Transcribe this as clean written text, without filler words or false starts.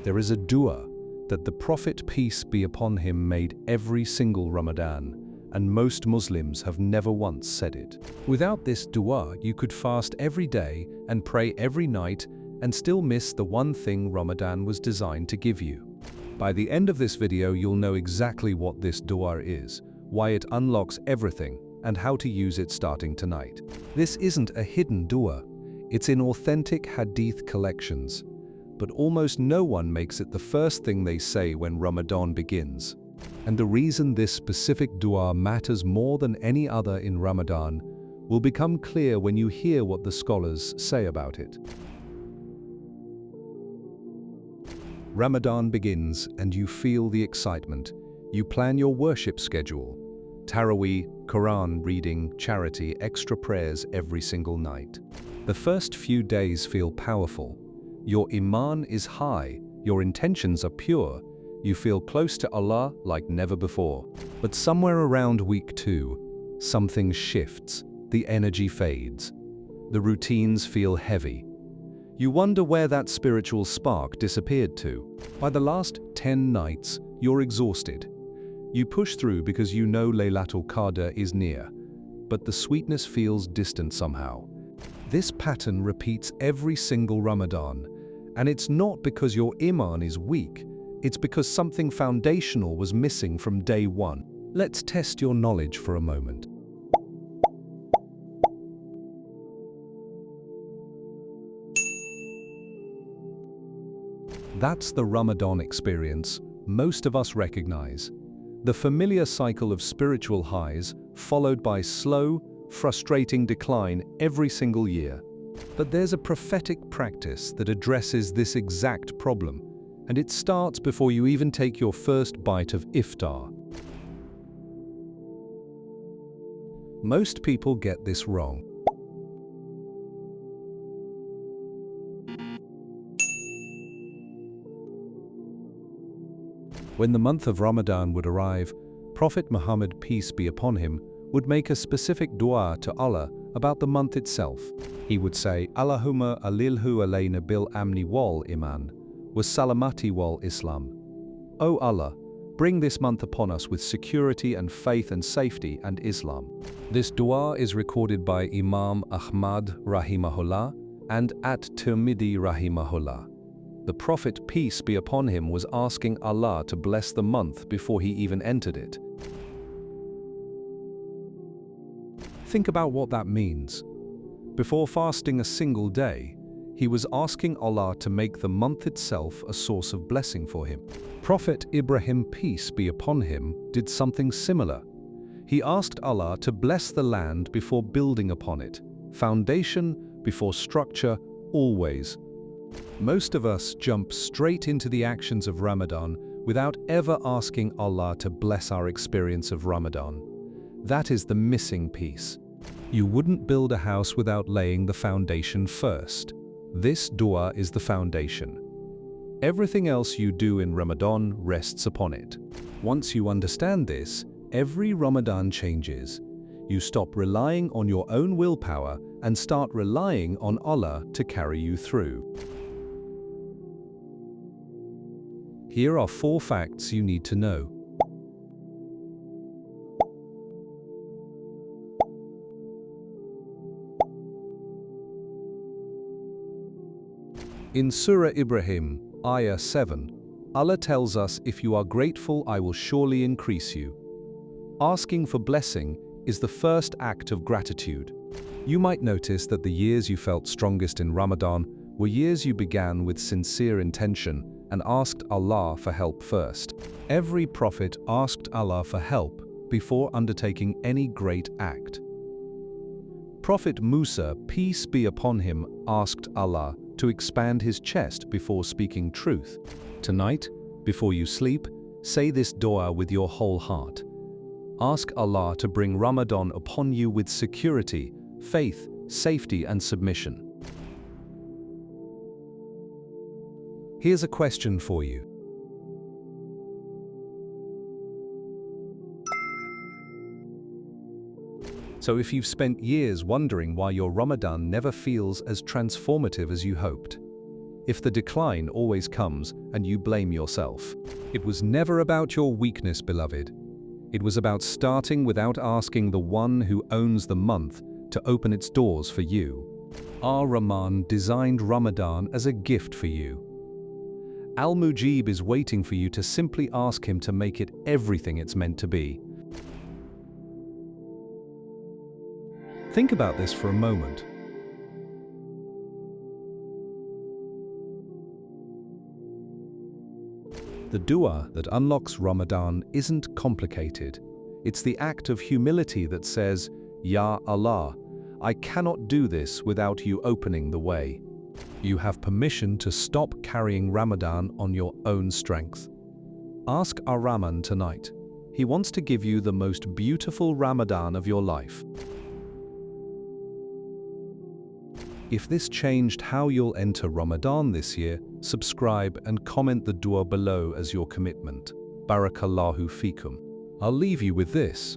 There is a dua that the Prophet, peace be upon him, made every single Ramadan, and most Muslims have never once said it. Without this dua, you could fast every day and pray every night and still miss the one thing Ramadan was designed to give you. By the end of this video, you'll know exactly what this dua is, why it unlocks everything, and how to use it starting tonight. This isn't a hidden dua. It's in authentic Hadith collections, but almost no one makes it the first thing they say when Ramadan begins. And the reason this specific dua matters more than any other in Ramadan will become clear when you hear what the scholars say about it. Ramadan begins and you feel the excitement. You plan your worship schedule. Taraweeh, Quran reading, charity, extra prayers every single night. The first few days feel powerful. Your iman is high, your intentions are pure, you feel close to Allah like never before. But somewhere around week 2, something shifts, the energy fades. The routines feel heavy. You wonder where that spiritual spark disappeared to. By the last 10 nights, you're exhausted. You push through because you know Laylatul Qadr is near, but the sweetness feels distant somehow. This pattern repeats every single Ramadan, and it's not because your iman is weak, it's because something foundational was missing from day one. Let's test your knowledge for a moment. That's the Ramadan experience most of us recognize. The familiar cycle of spiritual highs, followed by slow, frustrating decline every single year. But there's a prophetic practice that addresses this exact problem, and it starts before you even take your first bite of iftar. Most people get this wrong. When the month of Ramadan would arrive, Prophet Muhammad, peace be upon him, would make a specific dua to Allah about the month itself. He would say, Allahumma alilhu alayna bil amni wal iman, was salamati wal Islam. O Allah, bring this month upon us with security and faith and safety and Islam. This dua is recorded by Imam Ahmad rahimahullah and At-Tirmidhi rahimahullah. The Prophet, peace be upon him, was asking Allah to bless the month before he even entered it. Think about what that means. Before fasting a single day, he was asking Allah to make the month itself a source of blessing for him. Prophet Ibrahim, peace be upon him, did something similar. He asked Allah to bless the land before building upon it. Foundation before structure, always. Most of us jump straight into the actions of Ramadan without ever asking Allah to bless our experience of Ramadan. That is the missing piece. You wouldn't build a house without laying the foundation first. This dua is the foundation. Everything else you do in Ramadan rests upon it. Once you understand this, every Ramadan changes. You stop relying on your own willpower and start relying on Allah to carry you through. Here are 4 facts you need to know. In Surah Ibrahim, Ayah 7, Allah tells us, if you are grateful, I will surely increase you. Asking for blessing is the first act of gratitude. You might notice that the years you felt strongest in Ramadan were years you began with sincere intention and asked Allah for help first. Every prophet asked Allah for help before undertaking any great act. Prophet Musa, peace be upon him, asked Allah to expand his chest before speaking truth. Tonight, before you sleep, say this dua with your whole heart. Ask Allah to bring Ramadan upon you with security, faith, safety, and submission. Here's a question for you. So if you've spent years wondering why your Ramadan never feels as transformative as you hoped, if the decline always comes and you blame yourself. It was never about your weakness, beloved. It was about starting without asking the one who owns the month to open its doors for you. Ar-Rahman designed Ramadan as a gift for you. Al-Mujib is waiting for you to simply ask him to make it everything it's meant to be. Think about this for a moment. The dua that unlocks Ramadan isn't complicated. It's the act of humility that says, Ya Allah, I cannot do this without you opening the way. You have permission to stop carrying Ramadan on your own strength. Ask Ar-Rahman tonight. He wants to give you the most beautiful Ramadan of your life. If this changed how you'll enter Ramadan this year, subscribe and comment the dua below as your commitment. Barakallahu feekum. I'll leave you with this.